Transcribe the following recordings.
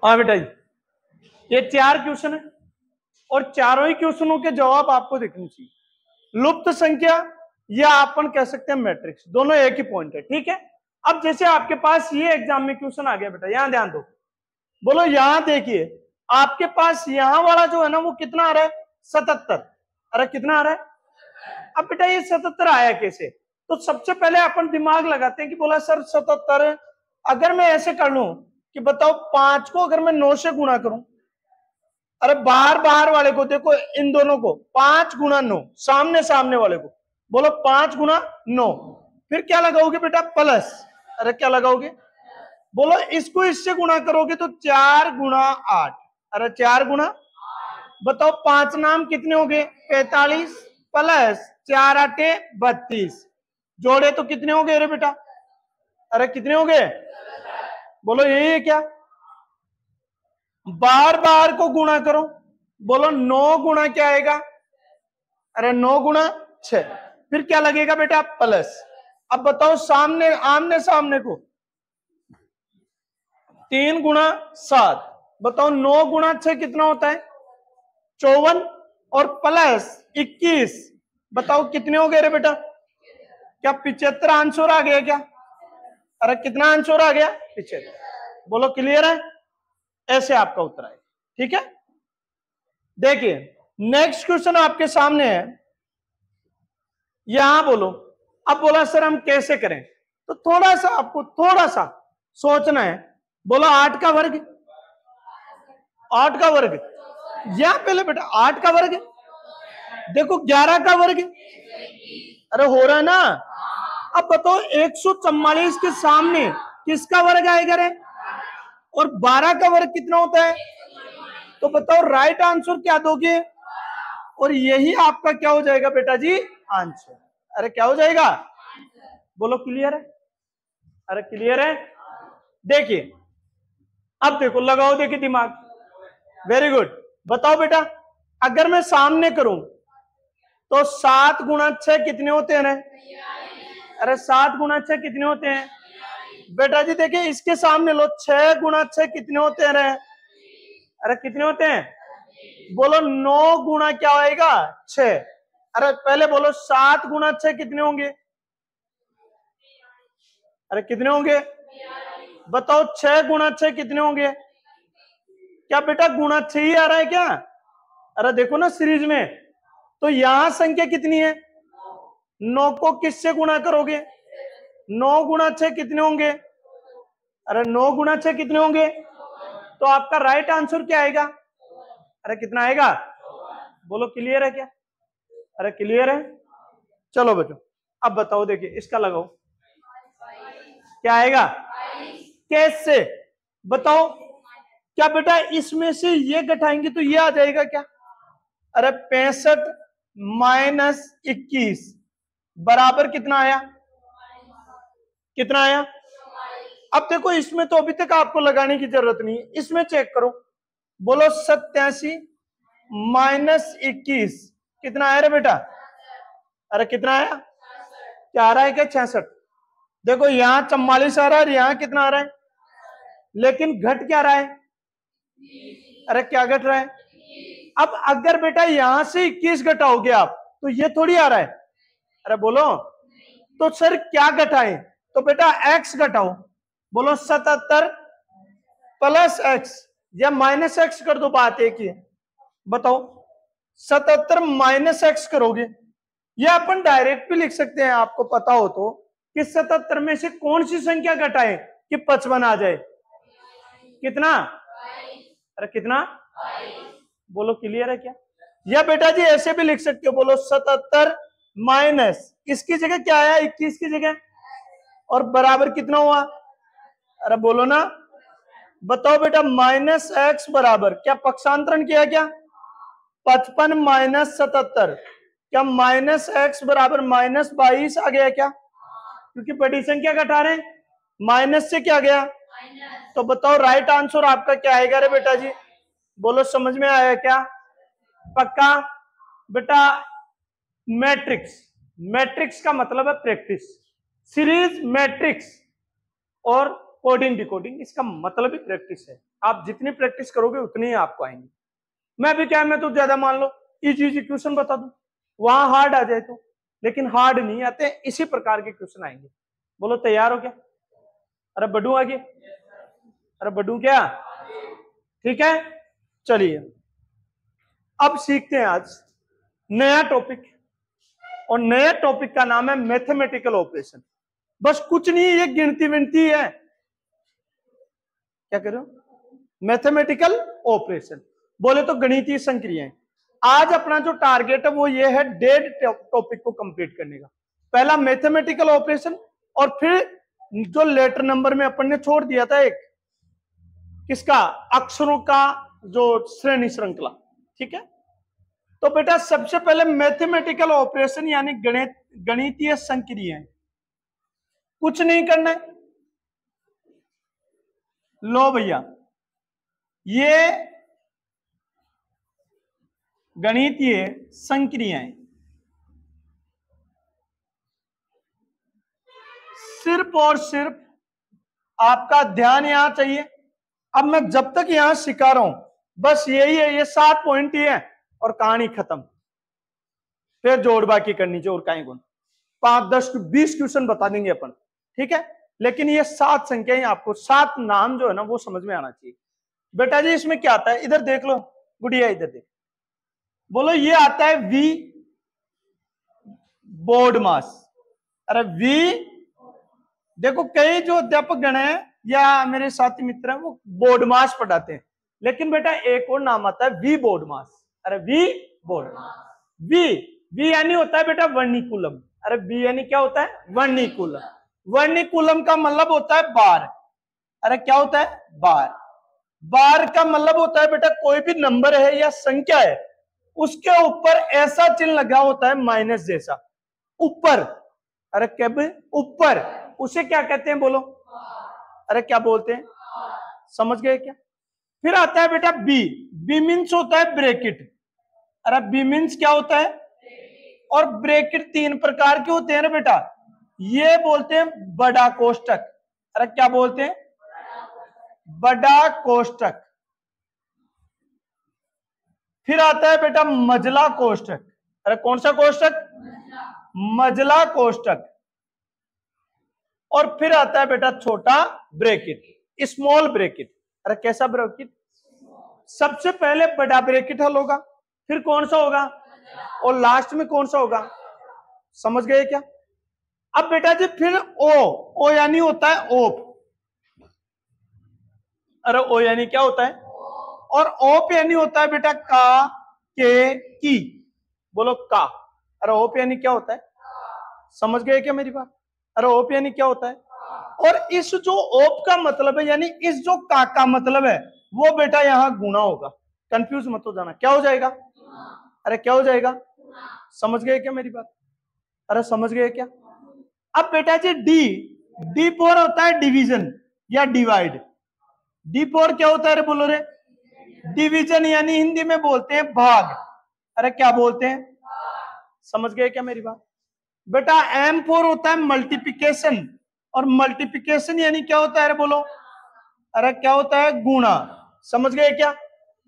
हाँ बेटा जी, ये 4 क्वेश्चन है और चारों ही क्वेश्चनों के जवाब आपको देखने चाहिए। लुप्त संख्या या अपन कह सकते हैं मैट्रिक्स, दोनों एक ही पॉइंट है, ठीक है। अब जैसे आपके पास ये एग्जाम में क्वेश्चन आ गया बेटा, यहां ध्यान दो, बोलो यहां देखिए आपके पास यहां वाला जो है ना वो कितना आ रहा है 77। अरे कितना आ रहा है? अब बेटा ये 77 आया कैसे? तो सबसे पहले अपन दिमाग लगाते हैं कि बोला सर 77, अगर मैं ऐसे कर लूं कि बताओ 5 को अगर मैं 9 से गुणा करूं, अरे बाहर बाहर वाले को देखो, इन दोनों को 5 गुणा 9, सामने सामने वाले को बोलो 5 गुणा 9, फिर क्या लगाओगे बेटा? प्लस। अरे क्या लगाओगे? बोलो इसको इससे गुणा करोगे तो 4 गुणा 8। अरे 4 गुणा, बताओ 5 नाम कितने हो गए? 45 प्लस 4 8 32, जोड़े तो कितने हो गए रे बेटा? अरे कितने हो गए? बोलो यही है क्या? बार बार को गुणा करो, बोलो 9 गुणा क्या आएगा? अरे 9 गुणा 6, फिर क्या लगेगा बेटा? प्लस। अब बताओ सामने आमने सामने को 3 गुणा 7, बताओ 9 गुणा 6 कितना होता है? 54 और प्लस 21, बताओ कितने हो गए रे बेटा? क्या 75 आंसर आ गया क्या? अरे कितना आंसर आ गया? 75। बोलो क्लियर है? ऐसे आपका उत्तर आएगा, ठीक है। देखिए नेक्स्ट क्वेश्चन आपके सामने है, यहां बोलो। अब बोला सर हम कैसे करें, तो थोड़ा सा आपको थोड़ा सा सोचना है। बोलो 8 का वर्ग, 8 का वर्ग, या पहले बेटा 8 का वर्ग, देखो 11 का वर्ग, अरे हो रहा है ना। अब बताओ 144 के सामने किसका वर्ग आएगा रे? और 12 का वर्ग कितना होता है? तो बताओ राइट आंसर क्या दोगे? और यही आपका क्या हो जाएगा बेटा जी? आंसर। अरे क्या हो जाएगा? बोलो क्लियर है? अरे क्लियर है? देखिए अब देखो, लगाओ देखिए दिमाग, वेरी गुड। बताओ बेटा अगर मैं सामने करूं तो 7 गुणा 6 कितने होते हैं? अरे 7 गुणा 6 कितने होते हैं बेटा जी? देखिए इसके सामने लो, 6 गुणा 6 कितने होते हैं? अरे कितने होते हैं? बोलो 9 गुणा क्या होएगा? 6। अरे पहले बोलो 7 गुणा 6 कितने होंगे? अरे कितने होंगे? बताओ 6 गुणा 6 कितने होंगे? क्या बेटा गुणा 6 ही आ रहा है क्या? अरे देखो ना सीरीज में, तो यहां संख्या कितनी है? 9 को किससे गुणा करोगे? 9 गुणा 6 कितने होंगे? अरे 9 गुणा 6 कितने होंगे? तो आपका राइट आंसर क्या आएगा? अरे कितना आएगा? बोलो क्लियर है क्या? अरे क्लियर है? चलो बच्चों अब बताओ, देखिए इसका लगाओ, क्या आएगा? कैसे? बताओ क्या बेटा इसमें से ये घटाएंगे तो ये आ जाएगा क्या? अरे 65 माइनस 21 बराबर कितना आया? कितना आया? अब देखो इसमें तो अभी तक आपको लगाने की जरूरत नहीं है, इसमें चेक करो। बोलो 87 माइनस 21 कितना आया रे बेटा? अरे कितना आया? क्या आ रहा है? क्या 66? देखो यहां 44 आ रहा है और यहां कितना आ रहा है, लेकिन घट क्या रहा है? अरे क्या घट रहा है? अब अगर बेटा यहां से 21 घटाओगे आप तो ये थोड़ी आ रहा है। अरे बोलो तो सर क्या घटाएं? तो बेटा x घटाओ। बोलो 77 प्लस x या माइनस x कर दो, बात एक ही है। बताओ 77 माइनस x करोगे, या अपन डायरेक्ट भी लिख सकते हैं आपको पता हो तो, कि 77 में से कौन सी संख्या घटाएं कि 55 आ जाए? कितना? अरे कितना? बोलो क्लियर है क्या? या बेटा जी ऐसे भी लिख सकते हो, बोलो 77 माइनस इसकी जगह क्या आया? 21 की जगह, और बराबर कितना हुआ? अरे बोलो ना, बताओ बेटा माइनस एक्स बराबर, क्या पक्षांतरण किया क्या? 55 माइनस 77, क्या माइनस एक्स बराबर माइनस 22 आ गया क्या? क्योंकि बड़ी संख्या घटा रहे हैं, माइनस से क्या गया? तो बताओ राइट आंसर आपका क्या आएगा रे बेटा जी? बोलो समझ में आया क्या? पक्का? बेटा मैट्रिक्स, मैट्रिक्स का मतलब है प्रैक्टिस, सीरीज मैट्रिक्स और कोडिंग डिकोडिंग, इसका मतलब ही प्रैक्टिस है। आप जितनी प्रैक्टिस करोगे उतनी ही आपको आएंगे। मैं भी क्या, मैं तो ज्यादा मान लो इजी इजी क्वेश्चन बता दूं, वहां हार्ड आ जाए तो, लेकिन हार्ड नहीं आते, इसी प्रकार के क्वेश्चन आएंगे। बोलो तैयार हो क्या? अरे बढ़ू आगे, अरे बढ़ू क्या? ठीक है, चलिए अब सीखते हैं आज नया टॉपिक, और नया टॉपिक का नाम है मैथमेटिकल ऑपरेशन। बस कुछ नहीं, ये गिनती विनती है। क्या करो? मैथमेटिकल ऑपरेशन, बोले तो गणितीय संक्रियाएं। आज अपना जो टारगेट है वो ये है 1.5 टॉपिक को कंप्लीट करने का। पहला मैथमेटिकल ऑपरेशन, और फिर जो लेटर नंबर में अपन ने छोड़ दिया था एक, किसका? अक्षरों का जो श्रेणी श्रृंखला। ठीक है, तो बेटा सबसे पहले मैथमेटिकल ऑपरेशन यानी गणितीय संक्रियाएं। कुछ नहीं करना है, लो भैया ये गणितीय संक्रियाएं, सिर्फ और सिर्फ आपका ध्यान यहां चाहिए। अब मैं जब तक यहां सिखा रहा हूं बस यही है, ये 7 पॉइंट ही है और कहानी खत्म। फिर जोड़ बाकी करनी चाहिए और कहीं गुण 5 10 20 क्वेश्चन बता देंगे अपन। ठीक है, लेकिन ये 7 संख्याएं, आपको 7 नाम जो है ना वो समझ में आना चाहिए। बेटा जी इसमें क्या आता है, इधर देख लो गुड़िया, इधर देख, बोलो ये आता है वी बोर्ड मास। अरे वी, देखो कई जो अध्यापक गण है या मेरे साथी मित्र हैं वो बोर्ड मास पढ़ाते हैं, लेकिन बेटा एक और नाम आता है वी बोर्ड मास। अरे वी बोर्ड मास, वी यानी होता है बेटा वर्निकुलम। अरे वी यानी क्या होता है? वर्निकुलम। वर्निकुलम का मतलब होता है बार। अरे क्या होता है? बार। बार का मतलब होता है बेटा कोई भी नंबर है या संख्या है उसके ऊपर ऐसा चिन्ह लगा होता है माइनस जैसा ऊपर। अरे कब ऊपर, उसे क्या कहते हैं बोलो? अरे क्या बोलते हैं? समझ गए क्या? फिर आता है बेटा बी। बी मीन्स होता है ब्रैकेट। अरे बी मीन्स क्या होता है? और ब्रैकेट 3 प्रकार के होते हैं ना बेटा, ये बोलते हैं बड़ा कोष्टक। अरे क्या बोलते हैं? बड़ा कोष्टक। फिर आता है बेटा मझला कोष्टक। अरे कौन सा कोष्टक? मझला कोष्टक। और फिर आता है बेटा छोटा ब्रैकेट, स्मॉल ब्रैकेट। अरे कैसा ब्रैकेट? सबसे पहले बड़ा ब्रैकेट हल होगा, फिर कौन सा होगा, और लास्ट में कौन सा होगा? समझ गए क्या? अब बेटा जी फिर ओ यानी होता है ओप। अरे ओ यानी क्या होता है? और ओप यानी होता है बेटा का, के, की। बोलो का। अरे ओप यानी क्या होता है? समझ गए क्या मेरी बात? अरे ओप यानी क्या होता है? और इस जो ओप का मतलब है यानी इस जो का मतलब है वो बेटा यहां गुणा होगा। कंफ्यूज मत हो जाना, क्या हो जाएगा? अरे क्या हो जाएगा? समझ गए क्या मेरी बात? अरे समझ गए क्या? अब बेटा जी डी फोर होता है डिवीजन या डिवाइड। डी फोर क्या होता है रे बोलो रे? डिवीजन यानी हिंदी में बोलते हैं भाग। अरे क्या बोलते हैं? समझ गए क्या मेरी बात? बेटा M4 होता है मल्टीप्लिकेशन, और मल्टीप्लिकेशन यानी क्या होता है रे बोलो? अरे क्या होता है? गुणा। समझ गए क्या?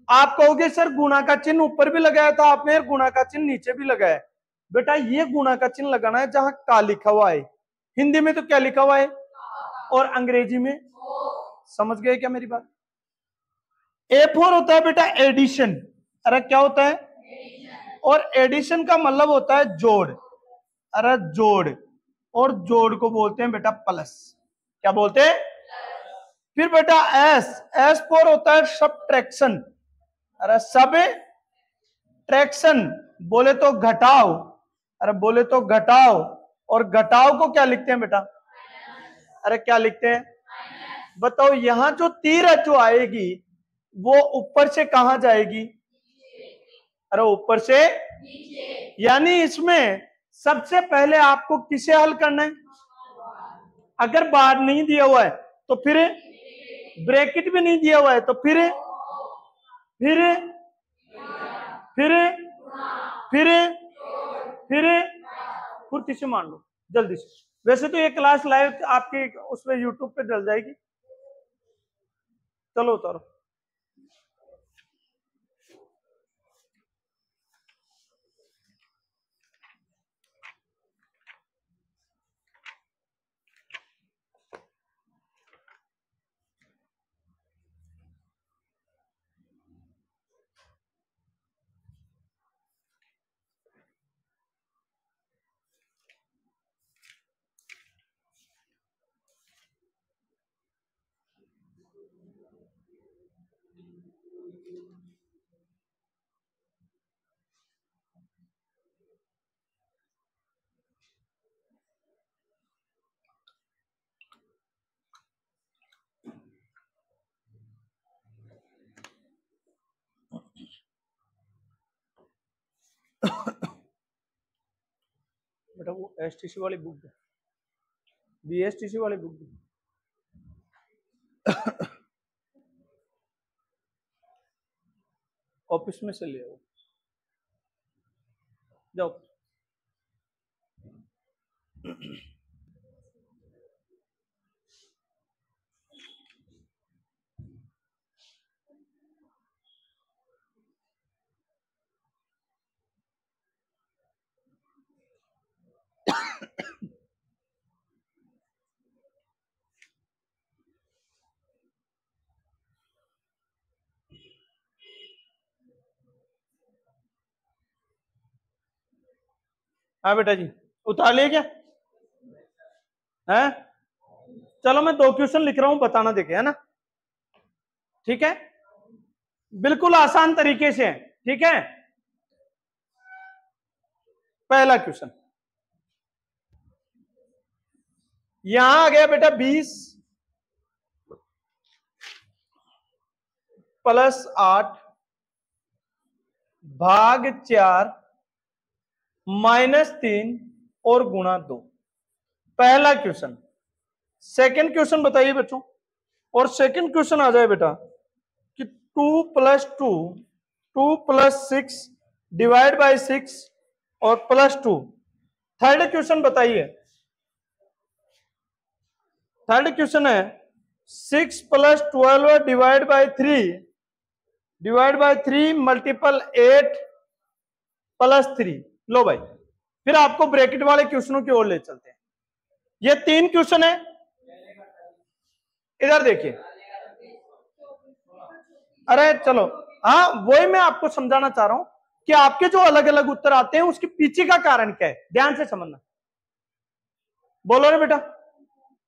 आप कहोगे सर गुणा का चिन्ह ऊपर भी लगाया था आपने, गुणा का चिन्ह नीचे भी लगाया। बेटा ये गुणा का चिन्ह लगाना है जहां का लिखा हुआ है। हिंदी में तो क्या लिखा हुआ है और अंग्रेजी में? समझ गए क्या मेरी बात? A4 होता है बेटा एडिशन। अरे क्या होता है? और एडिशन का मतलब होता है जोड़। अरे जोड़, और जोड़ को बोलते हैं बेटा प्लस। क्या बोलते हैं? फिर बेटा S4 होता है सबट्रैक्शन। अरे सब ट्रैक्शन, बोले तो घटाओ। अरे बोले तो घटाओ, और घटाओ को क्या लिखते हैं बेटा? अरे क्या लिखते हैं? बताओ यहां जो तीर है जो आएगी वो ऊपर से कहां जाएगी? अरे ऊपर से, यानी इसमें सबसे पहले आपको किसे हल करना है? अगर बार नहीं दिया हुआ है तो फिर ब्रैकेट भी नहीं दिया हुआ है तो फिर फुर्ती से मान लो जल्दी से। वैसे तो ये क्लास लाइव आपके उसमें यूट्यूब पे डल जाएगी, चलो उतारो। बेटा वो एसटीसी वाली बुक है, बीएसटीसी वाली बुक है। ऑफिस में से ले आओ, जाओ। हाँ बेटा जी, उतार लिया क्या है? चलो मैं 2 क्वेश्चन लिख रहा हूं, बताना देखे, है ना? ठीक है, बिल्कुल आसान तरीके से है। ठीक है, पहला क्वेश्चन यहां आ गया बेटा 20 प्लस 8 भाग 4 -3 और गुणा 2। पहला क्वेश्चन। सेकंड क्वेश्चन बताइए बच्चों, और सेकंड क्वेश्चन आ जाए बेटा कि 2 + 2 2 + 6 डिवाइड बाय 6 और +2। थर्ड क्वेश्चन बताइए, थर्ड क्वेश्चन है 6 + 12 डिवाइड बाय 3 मल्टीपल 8 + 3। लो भाई, फिर आपको ब्रैकेट वाले क्वेश्चनों की ओर ले चलते हैं। ये 3 क्वेश्चन है, इधर देखिए। अरे चलो, हाँ वही मैं आपको समझाना चाह रहा हूं कि आपके जो अलग अलग उत्तर आते हैं उसके पीछे का कारण क्या है, ध्यान से समझना। बोलो रे बेटा,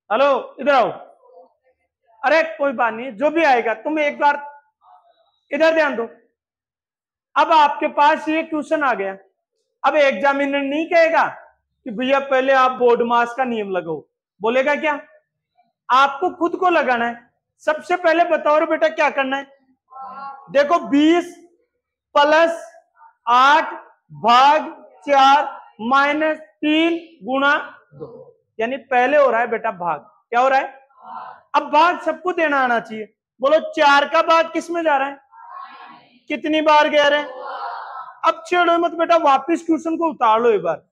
हेलो इधर आओ। अरे कोई बात नहीं, जो भी आएगा तुम एक बार इधर ध्यान दो। अब आपके पास ये क्वेश्चन आ गया, अब एग्जामिनर नहीं कहेगा कि भैया पहले आप बोर्ड मास का नियम लगाओ, बोलेगा क्या? आपको खुद को लगाना है। सबसे पहले बताओ रे बेटा क्या करना है। देखो 20 + 8 भाग 4 -3 गुणा 2, यानी पहले हो रहा है बेटा भाग। क्या हो रहा है? अब भाग सबको देना आना चाहिए। बोलो 4 का भाग किस में जा रहा है? कितनी बार गया रहे? अब छेड़ो मत बेटा, वापिस क्वेश्चन को उतार लो एक बार।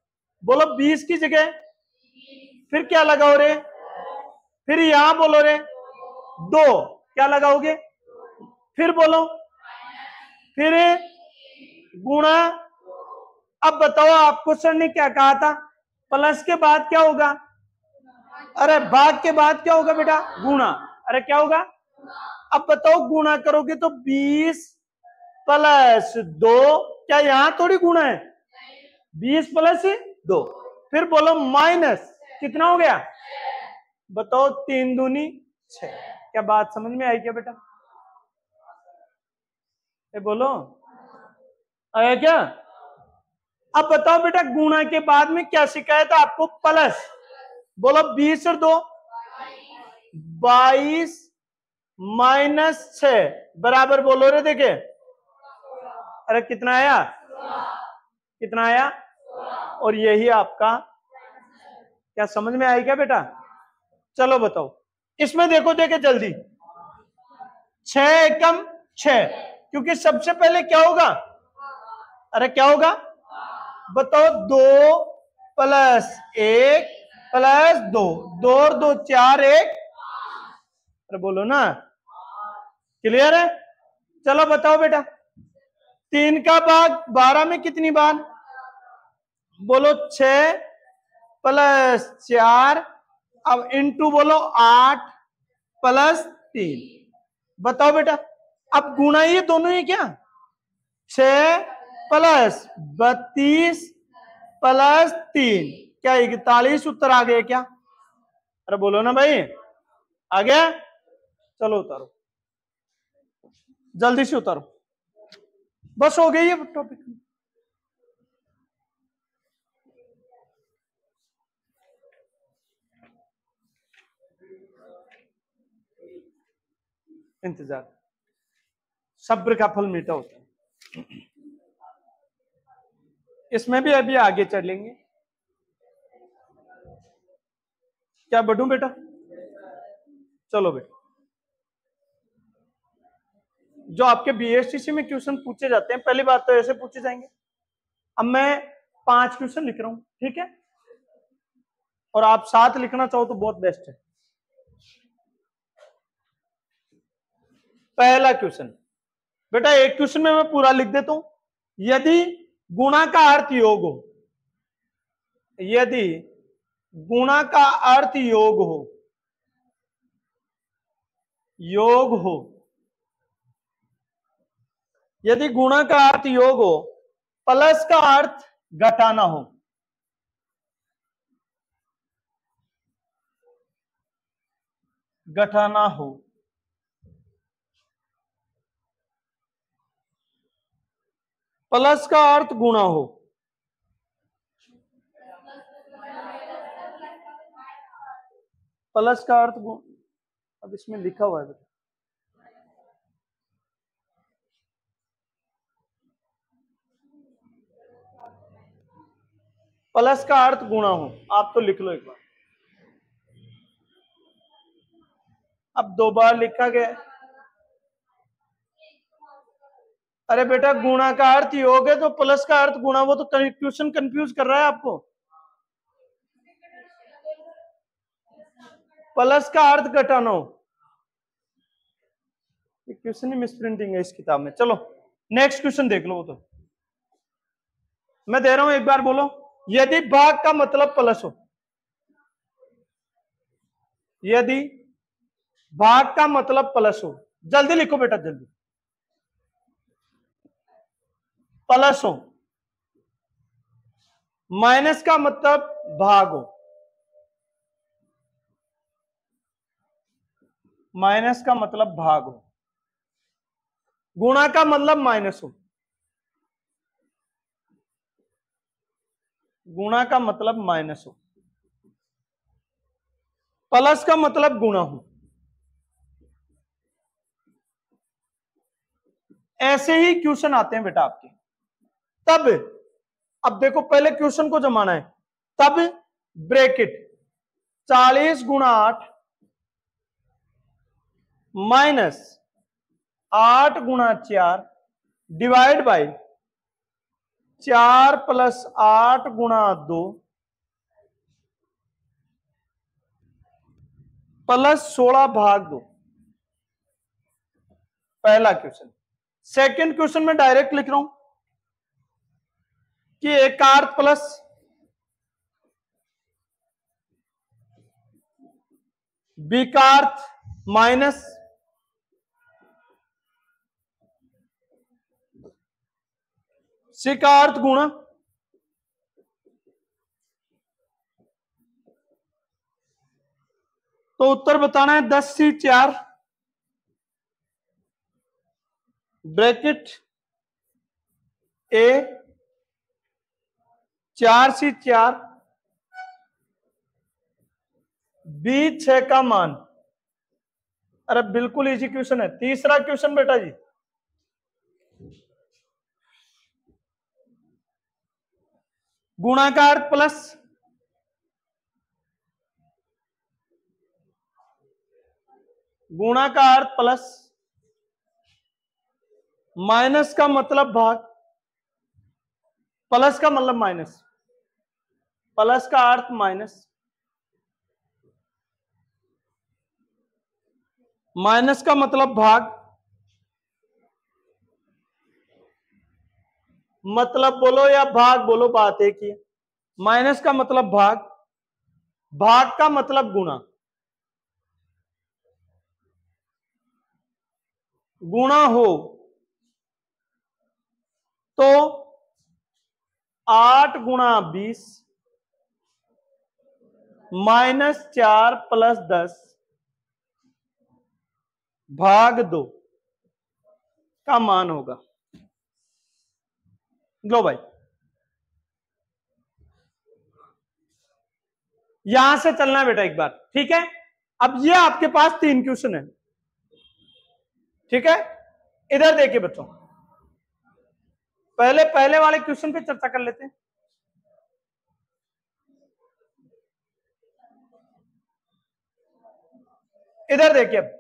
बोलो 20 की जगह फिर क्या लगाओ रे? फिर यहां बोलो रे 2, क्या लगाओगे? फिर बोलो, फिर गुणा। अब बताओ आपको सर ने क्या कहा था? प्लस के बाद क्या होगा? अरे भाग के बाद क्या होगा बेटा? गुणा। अरे क्या होगा? अब बताओ गुणा करोगे तो 20 + 2, क्या यहां थोड़ी गुणा है? 20 + 2। फिर बोलो माइनस, कितना हो गया? बताओ 3 दूनी 6। क्या बात समझ में आई क्या बेटा? बोलो आया क्या? अब बताओ बेटा गुणा के बाद में क्या सिखाया था आपको? प्लस। बोलो 20 और 2 22 -6 बराबर, बोलो रे देखे। अरे कितना आया? कितना आया? और यही आपका, क्या समझ में आई क्या बेटा? चलो बताओ, इसमें देखो देखे जल्दी। 6 एकम 6, क्योंकि सबसे पहले क्या होगा? अरे क्या होगा? बताओ 2 + 1 + 2, 2 और 2 4, 1। अरे बोलो ना, क्लियर है? चलो बताओ बेटा, 3 का भाग 12 में कितनी बार? बोलो 6 प्लस 4, अब इंटू बोलो 8 प्लस 3। बताओ बेटा, अब गुना ये दोनों ही क्या? 6 प्लस 32 प्लस 3, क्या 41 उत्तर आ गया क्या? अरे बोलो ना भाई, आ गया? चलो उतारो, जल्दी से उतारो, बस हो गई है टॉपिक। इंतजार, सब्र का फल मीठा होता है। इसमें भी अभी आगे चलेंगे। क्या बढ़ूं बेटा? चलो बेटा, जो आपके बीएसटीसी में क्वेश्चन पूछे जाते हैं, पहली बात तो ऐसे पूछे जाएंगे। अब मैं 5 क्वेश्चन लिख रहा हूं, ठीक है? और आप 7 लिखना चाहो तो बहुत बेस्ट है। पहला क्वेश्चन बेटा, एक क्वेश्चन में मैं पूरा लिख देता हूं। यदि गुणा का अर्थ योग हो, यदि गुणा का अर्थ योग हो, योग हो, यदि गुणा का अर्थ योग हो, प्लस का अर्थ घटाना हो, घटाना हो, प्लस का अर्थ गुणा हो, प्लस का अर्थ अब इसमें लिखा हुआ है, प्लस का अर्थ गुणा हो, आप तो लिख लो एक बार। अब 2 बार लिखा गया। अरे बेटा, गुणा का अर्थ योग है तो प्लस का अर्थ गुणा, वो तो क्वेश्चन कंफ्यूज कर रहा है आपको। प्लस का अर्थ घटाना हो, क्वेश्चन ही मिसप्रिंटिंग है इस किताब में। चलो नेक्स्ट क्वेश्चन देख लो। वो तो मैं दे रहा हूं, एक बार बोलो। यदि भाग का मतलब प्लस हो, यदि भाग का मतलब प्लस हो, जल्दी लिखो बेटा, जल्दी। प्लस हो, माइनस का मतलब भाग हो, माइनस का मतलब भाग हो, गुणा का मतलब माइनस हो, गुणा का मतलब माइनस हो, प्लस का मतलब गुणा हो। ऐसे ही क्वेश्चन आते हैं बेटा आपके। तब अब देखो, पहले क्वेश्चन को जमाना है, तब ब्रैकेट 40 गुणा 8 माइनस 8 गुणा 4 डिवाइड बाई 4 प्लस 8 गुणा 2 प्लस 16 भाग 2। पहला क्वेश्चन। सेकंड क्वेश्चन में डायरेक्ट लिख रहा हूं कि एक का अर्थ प्लस, बी का अर्थ माइनस, सी का अर्थ गुणा, तो उत्तर बताना है 10 सी 4 ब्रैकेट ए 4 सी 4 बी 6 का मान। अरे बिल्कुल इजी क्वेश्चन है। तीसरा क्वेश्चन बेटा जी, गुणा का अर्थ प्लस, गुणा का अर्थ प्लस, माइनस का मतलब भाग, प्लस का मतलब माइनस, प्लस का अर्थ माइनस, माइनस का मतलब भाग, मतलब बोलो या भाग बोलो, बात एक ही है। माइनस का मतलब भाग, भाग का मतलब गुणा, गुणा हो तो 8 गुणा 20 -4 + 10 भाग 2 का मान होगा। लो भाई, यहां से चलना है बेटा एक बार, ठीक है। अब ये आपके पास 3 क्वेश्चन है, ठीक है। इधर देखिए बच्चों, पहले वाले क्वेश्चन पे चर्चा कर लेते हैं। इधर देखिए, अब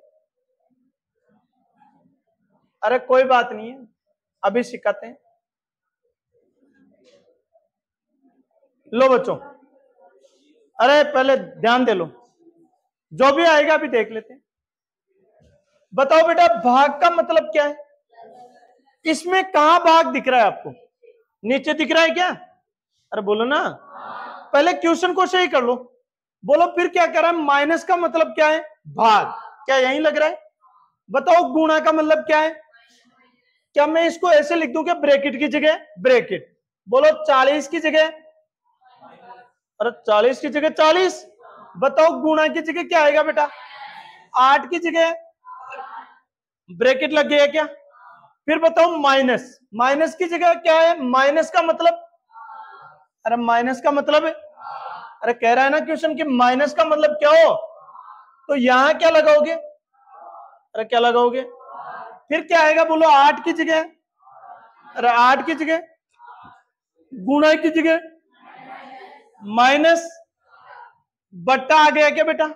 अरे कोई बात नहीं है, अभी सिखाते हैं। लो बच्चों, अरे पहले ध्यान दे लो, जो भी आएगा अभी देख लेते हैं। बताओ बेटा, भाग का मतलब क्या है? इसमें कहां भाग दिख रहा है आपको? नीचे दिख रहा है क्या? अरे बोलो ना, पहले क्वेश्चन को सही कर लो। बोलो फिर क्या कर रहा है? माइनस का मतलब क्या है? भाग। क्या यही लग रहा है? बताओ गुणा का मतलब क्या है? क्या मैं इसको ऐसे लिख दूं क्या, ब्रैकेट की जगह ब्रैकेट? बोलो 40 की जगह, अरे 40 की जगह 40। बताओ गुणा की जगह क्या आएगा बेटा? 8 की जगह ब्रैकेट लग गया क्या? फिर बताओ माइनस, माइनस की जगह क्या है? माइनस का मतलब, अरे माइनस का मतलब है, अरे कह रहा है ना क्वेश्चन कि माइनस का मतलब क्या हो, तो यहां क्या लगाओगे? अरे क्या लगाओगे? फिर क्या आएगा बोलो? 8 की जगह, अरे 8 की जगह गुणा की जगह माइनस, बट्टा आ गया क्या बेटा?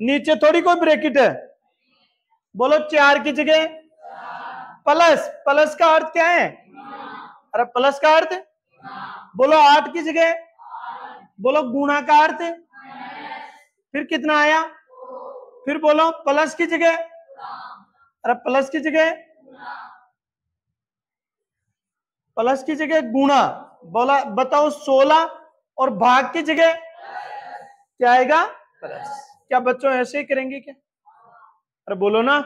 नीचे थोड़ी कोई ब्रैकेट है। बोलो 4 की जगह प्लस, प्लस का अर्थ क्या है? अरे प्लस का अर्थ, बोलो 8 की जगह, बोलो गुणा का अर्थ, फिर कितना आया? फिर बोलो प्लस की जगह, अरे प्लस की जगह, प्लस की जगह गुणा, बोला बताओ 16, और भाग की जगह क्या आएगा? प्लस। क्या बच्चों ऐसे ही करेंगे क्या? अरे बोलो ना।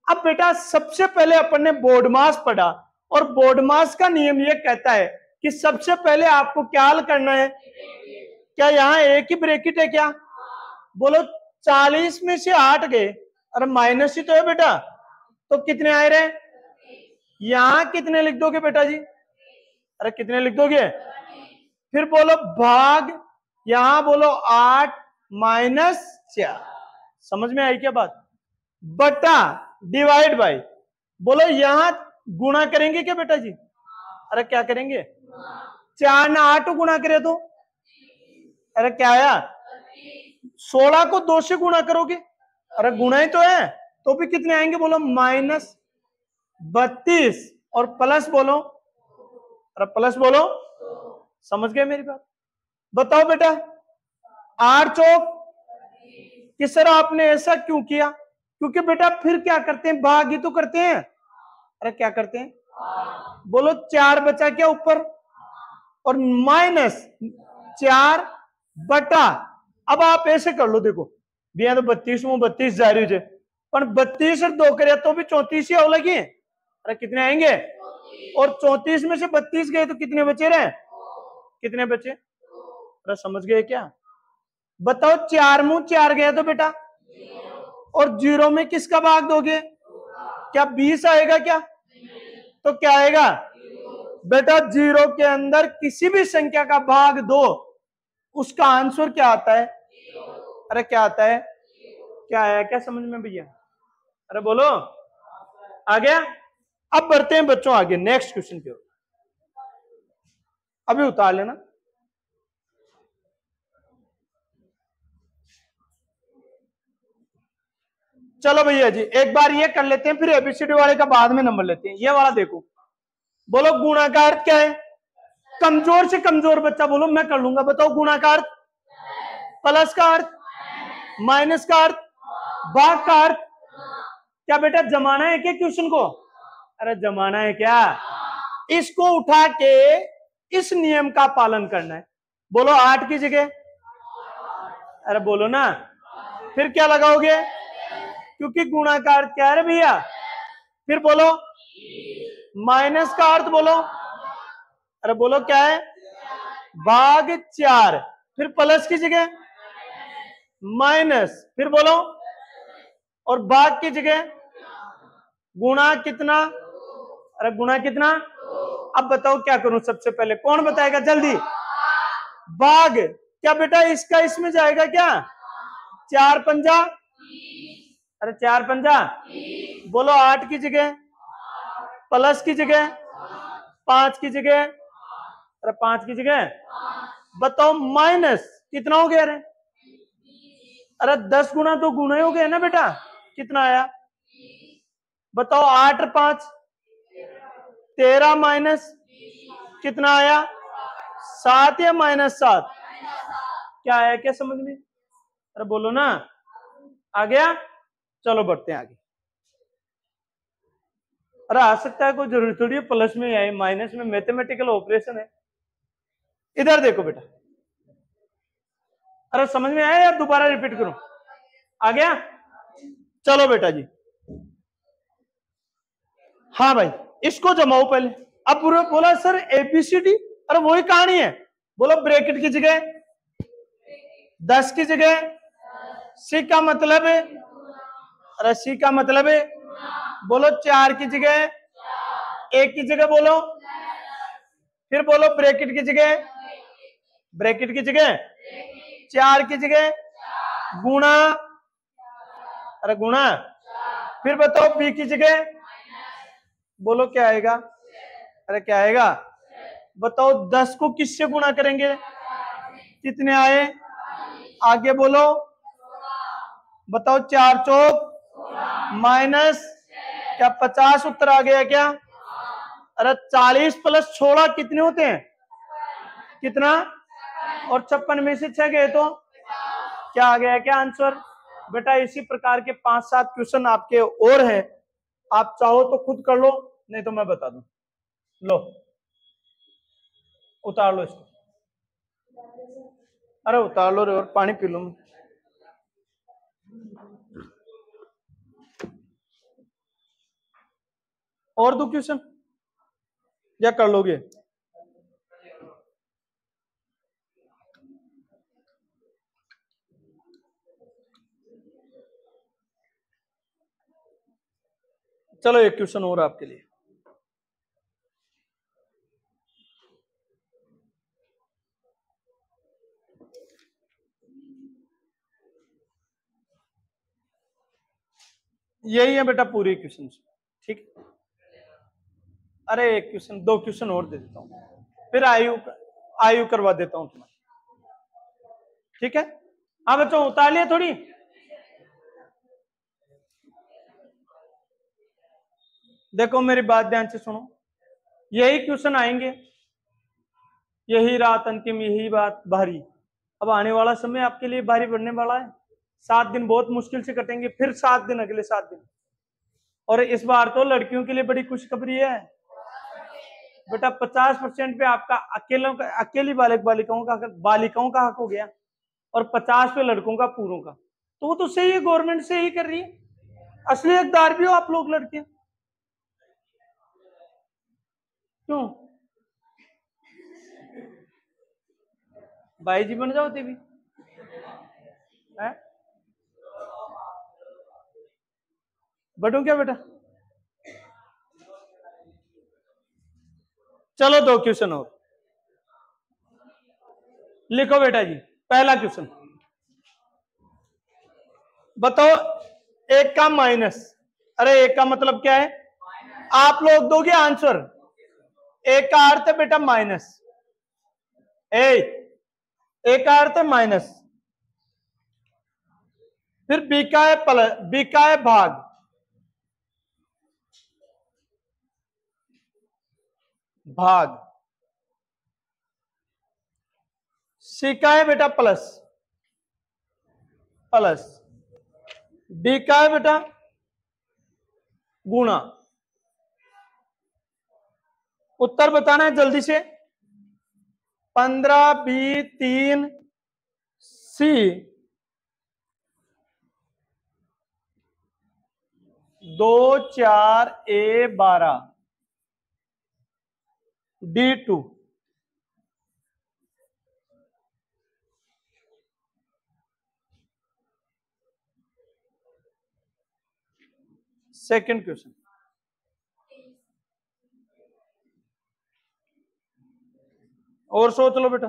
अब बेटा सबसे पहले अपन ने बोर्ड मास पढ़ा, और बोर्ड मास का नियम यह कहता है कि सबसे पहले आपको क्या हल करना है? क्या यहाँ एक ही ब्रैकेट है क्या? बोलो 40 में से 8 गए, अरे माइनस ही तो है बेटा, तो कितने आए रहे? यहां कितने लिख दोगे बेटा जी? अरे कितने लिख दोगे? फिर बोलो भाग, यहां बोलो 8 -4। समझ में आई क्या बात? बटा डिवाइड बाय, बोलो यहां गुणा करेंगे क्या बेटा जी? अरे क्या करेंगे? 4 ना 8 गुणा करे तो, अरे क्या आया? 16 को 2 से गुणा करोगे, अरे गुणा ही तो है, तो भी कितने आएंगे? बोलो -32, और प्लस बोलो, अरे प्लस बोलो। समझ गए मेरी बात? बताओ बेटा 8 चौक कि सर आपने ऐसा क्यों किया? क्योंकि बेटा फिर क्या करते हैं, भाग ही तो करते हैं। अरे क्या करते हैं? बोलो 4 बचा क्या ऊपर, और -4 बटा, अब आप ऐसे कर लो, देखो दिया तो 32 में 32 जारी हो जाए, पर 32 और 2 करे तो भी 34 ही हो लगी। अरे कितने आएंगे? और 34 में से 32 गए तो कितने बचे रहे? कितने बचे? अरे समझ गए क्या? बताओ 4 मुंह 4 गया तो बेटा, और 0 में किसका भाग दोगे? क्या 20 आएगा क्या? तो क्या आएगा बेटा? 0 के अंदर किसी भी संख्या का भाग दो, उसका आंसर क्या आता है? अरे क्या आता है? क्या आया क्या समझ में भैया? अरे बोलो, आ गया? अब बढ़ते हैं बच्चों आगे नेक्स्ट क्वेश्चन की ओर, अभी उतार लेना। चलो भैया जी एक बार ये कर लेते हैं, फिर एबीसीडी वाले का बाद में नंबर लेते हैं। ये वाला देखो, बोलो गुणा का अर्थ क्या है? कमजोर से कमजोर बच्चा बोलो, मैं कर लूंगा। बताओ गुणा का अर्थ, प्लस का अर्थ, माइनस का अर्थ, भाग का अर्थ। क्या बेटा जमाना है क्या क्वेश्चन को? अरे जमाना है क्या? इसको उठा के इस नियम का पालन करना है। बोलो 8 की जगह, अरे बोलो ना, फिर क्या लगाओगे, क्योंकि गुणाकार क्या है भैया, फिर बोलो माइनस का अर्थ बोलो, अरे बोलो क्या है, भाग 4, फिर प्लस की जगह माइनस, फिर बोलो, और भाग की जगह गुणा कितना, अरे गुणा कितना। अब बताओ क्या करूं, सबसे पहले कौन बताएगा जल्दी, भाग क्या बेटा, इसका इसमें जाएगा क्या, 4 पंजा, अरे 4 पंजा, बोलो 8 की जगह, प्लस की जगह 5 की जगह, अरे 5 की जगह, बताओ माइनस कितना हो गया, अरे 10 गुना तो गुना हो गया ना बेटा, कितना आया बताओ, 8 और 5 13 माइनस कितना आया 7 या -7, क्या आया क्या समझ में, अरे बोलो ना, आ गया, चलो बढ़ते हैं आगे। अरे आ सकता है, कोई जरूरी थोड़ी है प्लस में आए माइनस में, मैथमेटिकल ऑपरेशन है। इधर देखो बेटा, अरे समझ में आया या दोबारा रिपीट करूं, आ गया, चलो बेटा जी, हाँ भाई इसको जमाओ पहले। अब पूरा बोला सर एबीसीडी, अरे वही कहानी है, बोलो ब्रैकेट की जगह 10 की जगह सी का मतलब है, अरे सी का मतलब है, बोलो 4 की जगह 1 की जगह बोलो, फिर बोलो ब्रैकेट की जगह, ब्रैकेट की जगह 4 की जगह गुणा, अरे गुणा, फिर बताओ बी की जगह बोलो क्या आएगा, अरे क्या आएगा, बताओ 10 को किससे गुणा करेंगे, कितने आए, आगे बोलो, बताओ 4 चौक माइनस क्या 50 उत्तर आ गया क्या, अरे 40 प्लस 16 कितने होते हैं, कितना, और 56 में से 6 गए तो क्या आ गया क्या आंसर। बेटा इसी प्रकार के 5-7 क्वेश्चन आपके और हैं, आप चाहो तो खुद कर लो, नहीं तो मैं बता दूं, लो उतार लो इसको, अरे उतार लो रे, और पानी पी लो। और दो क्वेश्चन या कर लोगे, चलो एक क्वेश्चन और आपके लिए, यही है बेटा पूरी क्वेश्चन, ठीक, अरे एक क्वेश्चन 2 क्वेश्चन और दे देता हूं, फिर आयु करवा देता हूं तुम्हें, ठीक है। हाँ बच्चों उतार लिया थोड़ी, देखो मेरी बात ध्यान से सुनो, यही क्वेश्चन आएंगे, यही रात अंतिम, यही बात भारी, अब आने वाला समय आपके लिए भारी बनने वाला है, 7 दिन बहुत मुश्किल से कटेंगे, फिर 7 दिन, अगले 7 दिन, और इस बार तो लड़कियों के लिए बड़ी खुशखबरी है बेटा, 50% पे आपका अकेली बालिकाओं का हक हो गया, और 50 पे लड़कों का पूरों का, तो वो तो सही है, गवर्नमेंट से ही कर रही है, असली हकदार भी हो आप लोग लड़के, क्यों भाई जी बन जाओ भी है, बटू क्या बेटा, चलो 2 क्वेश्चन और लिखो बेटा जी। पहला क्वेश्चन बताओ, 1 का माइनस, अरे 1 का मतलब क्या है, आप लोग दोगे आंसर, 1 का अर्थ है बेटा माइनस, 1 का अर्थ है माइनस, फिर बी का है प्लस, बी का है भाग, भाग, सी का है बेटा प्लस, प्लस, डी का है बेटा गुणा, उत्तर बताना है जल्दी से। 15 बी 3 सी 2 4 ए 12 D2। सेकंड क्वेश्चन, और सोच लो बेटा।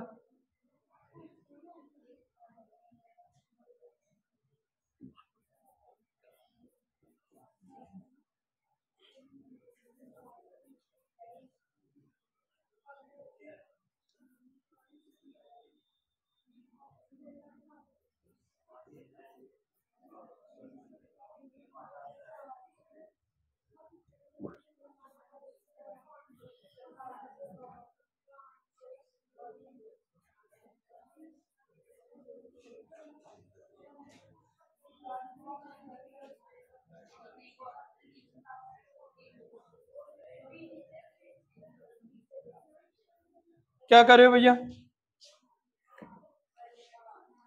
क्या कर रहे हो भैया?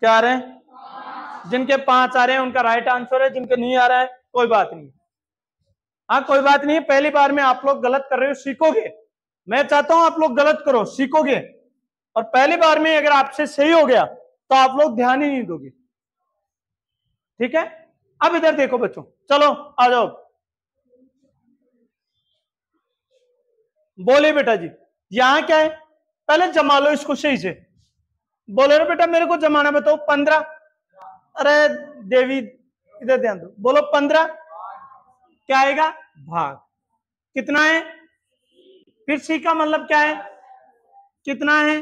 क्या आ रहे हैं? जिनके 5 आ रहे हैं उनका राइट आंसर है, जिनके नहीं आ रहा है कोई बात नहीं। हाँ कोई बात नहीं, पहली बार में आप लोग गलत कर रहे हो, सीखोगे। मैं चाहता हूं आप लोग गलत करो, सीखोगे। और पहली बार में अगर आपसे सही हो गया तो आप लोग ध्यान ही नहीं दोगे। ठीक है, अब इधर देखो बच्चों, चलो आ जाओ। बोले बेटा जी यहां क्या है, पहले जमा लो इसको सही से। बोले रे बेटा मेरे को जमाना बताओ। 15, अरे देवी इधर ध्यान दो। बोलो 15 क्या आएगा? भाग। कितना है? फिर सी का मतलब क्या है? कितना है?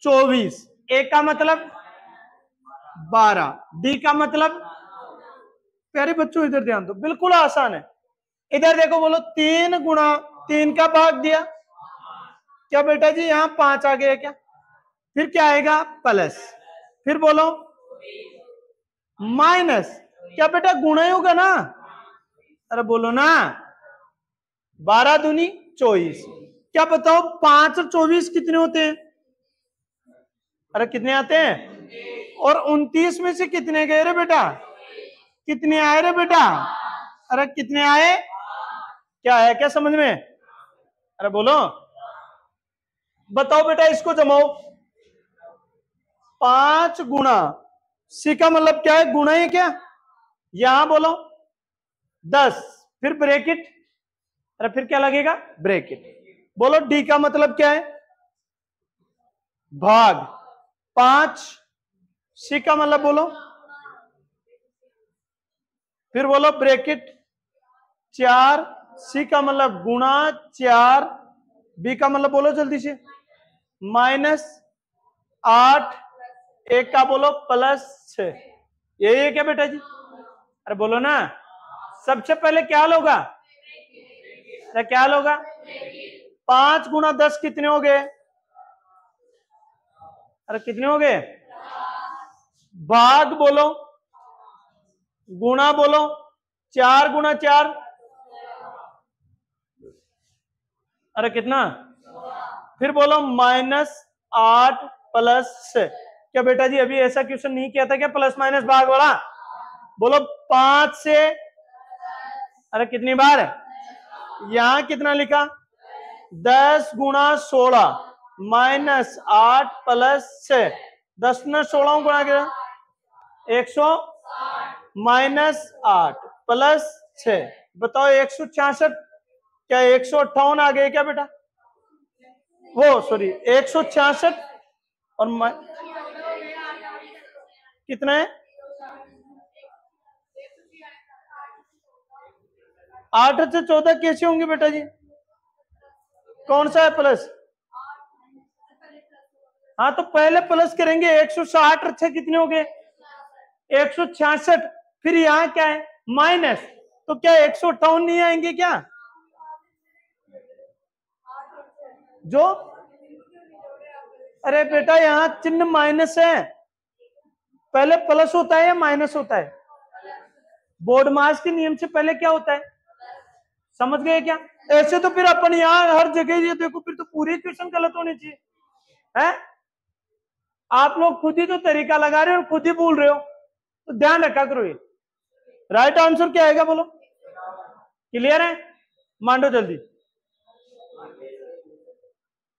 24। ए का मतलब 12। डी का मतलब, प्यारे बच्चों इधर ध्यान दो, बिल्कुल आसान है। इधर देखो, बोलो 3 गुणा 3 का भाग दिया। क्या बेटा जी यहां 5 आ गया क्या? फिर क्या आएगा? प्लस। फिर बोलो माइनस। क्या बेटा गुणा ही होगा ना? अरे बोलो ना। 12 दूनी 24। क्या बताओ 5 और 24 कितने होते हैं? अरे कितने आते हैं? और 29 में से कितने गए रे बेटा? कितने आए रे बेटा? अरे कितने आए? क्या है क्या समझ में? अरे बोलो, बताओ बेटा इसको जमाओ। 5 गुणा सी का मतलब क्या है? गुणा है क्या? यहां बोलो 10, फिर ब्रैकेट। अरे फिर क्या लगेगा? ब्रैकेट। बोलो डी का मतलब क्या है? भाग। 5 सी का मतलब बोलो, फिर बोलो ब्रैकेट। 4 सी का मतलब गुणा 4, बी का मतलब बोलो जल्दी से, -8, एक का बोलो +6। यही है क्या बेटा जी? अरे बोलो ना। सबसे पहले क्या लोगा? अरे क्या लोगा? 5 गुणा 10 कितने हो गए? अरे कितने हो गए? भाग बोलो, गुणा बोलो, 4 गुणा 4, अरे कितना? फिर बोलो -8 +6। क्या बेटा जी अभी ऐसा क्वेश्चन नहीं किया था क्या, प्लस माइनस भाग वाला? बोलो 5 से, अरे कितनी बार? यहां कितना लिखा? 10 गुणा 16 -8 +6। 10 ने 16 गुणा किया 100 -8 +6। बताओ 166। क्या 158 आ गए क्या बेटा? वो सॉरी 166 और कितना है? 8 से 14 कैसे होंगे बेटा जी? कौन सा है प्लस? हाँ तो पहले प्लस करेंगे। 160 अच्छे कितने हो गए? 166। फिर यहाँ क्या है? माइनस। तो क्या 158 नहीं आएंगे क्या? जो, अरे बेटा यहाँ चिन्ह माइनस है, पहले प्लस होता है या माइनस होता है? बोर्ड मास के नियम से पहले क्या होता है? समझ गए क्या? ऐसे तो फिर अपन यहाँ हर जगह ये देखो, फिर तो पूरी क्वेश्चन गलत होनी चाहिए है। आप लोग खुद ही तो तरीका लगा रहे हो और खुद ही भूल रहे हो, तो ध्यान रखा करो। ये राइट आंसर क्या आएगा बोलो? क्लियर है? मांडो जल्दी।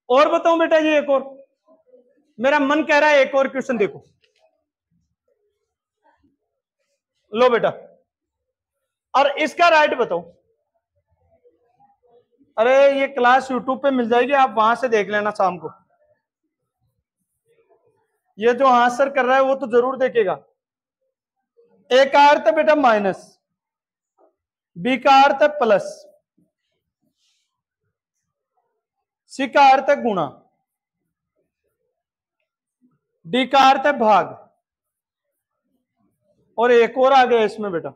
और बताऊं बेटा, ये एक और, मेरा मन कह रहा है एक और क्वेश्चन देखो। लो बेटा, और इसका राइट बताओ। अरे ये क्लास यूट्यूब पे मिल जाएगी, आप वहां से देख लेना शाम को। ये जो आंसर कर रहा है वो तो जरूर देखेगा। ए का अर्थ है बेटा माइनस, बी का अर्थ है प्लस, सी का अर्थ है गुणा, डी का अर्थ है भाग, और एक और आ गया इसमें बेटा,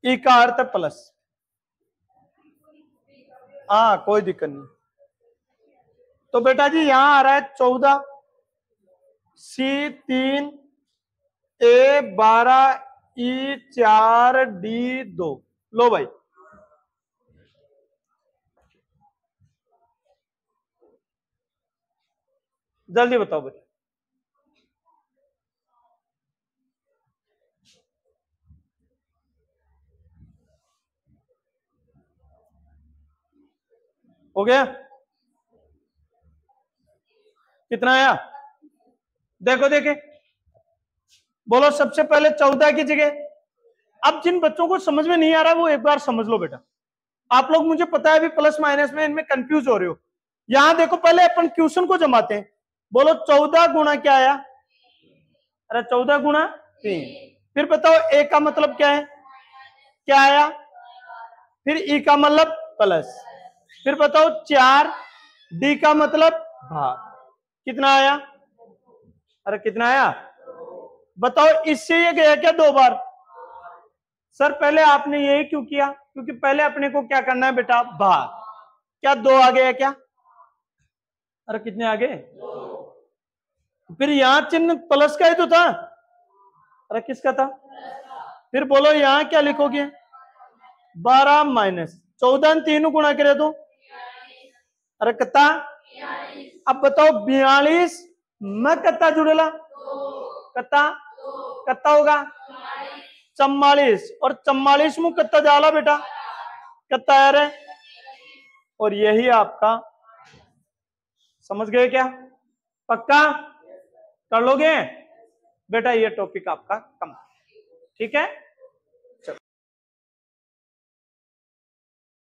ई का अर्थ है प्लस। हाँ कोई दिक्कत नहीं। तो बेटा जी यहां आ रहा है 14, सी 3, ए 12, ई 4, डी 2। लो भाई, जल्दी बताओ बेटा। हो गया? कितना आया देखो, देखे बोलो। सबसे पहले 14 की जगह, अब जिन बच्चों को समझ में नहीं आ रहा वो एक बार समझ लो बेटा। आप लोग मुझे पता है अभी प्लस माइनस में इनमें कंफ्यूज हो रहे हो। यहां देखो, पहले अपन क्वेश्चन को जमाते हैं। बोलो 14 गुणा क्या आया? अरे 14 गुणा 3। फिर बताओ ए का मतलब क्या है, क्या आया? फिर ई का मतलब प्लस। फिर बताओ 4, डी का मतलब भाग। कितना आया? अरे कितना आया बताओ? इससे ये गया क्या 2 बार? सर पहले आपने यही क्यों किया? क्योंकि पहले अपने को क्या करना है बेटा, भाग। क्या 2 आ गया क्या? अरे कितने आ गए? फिर यहां चिन्ह प्लस का ही तो था। अरे किसका था? फिर बोलो यहां क्या लिखोगे? 12 माइनस 14 3 गुणा करे तो, अरे कितना? अब बताओ 42 में कितना जुड़ेला? कितना कितना होगा? 44। और 44 में कितना जाला बेटा? कितना आ रहा है? और यही आपका, समझ गए क्या? पक्का कर लोगे बेटा? ये टॉपिक आपका कम, ठीक है।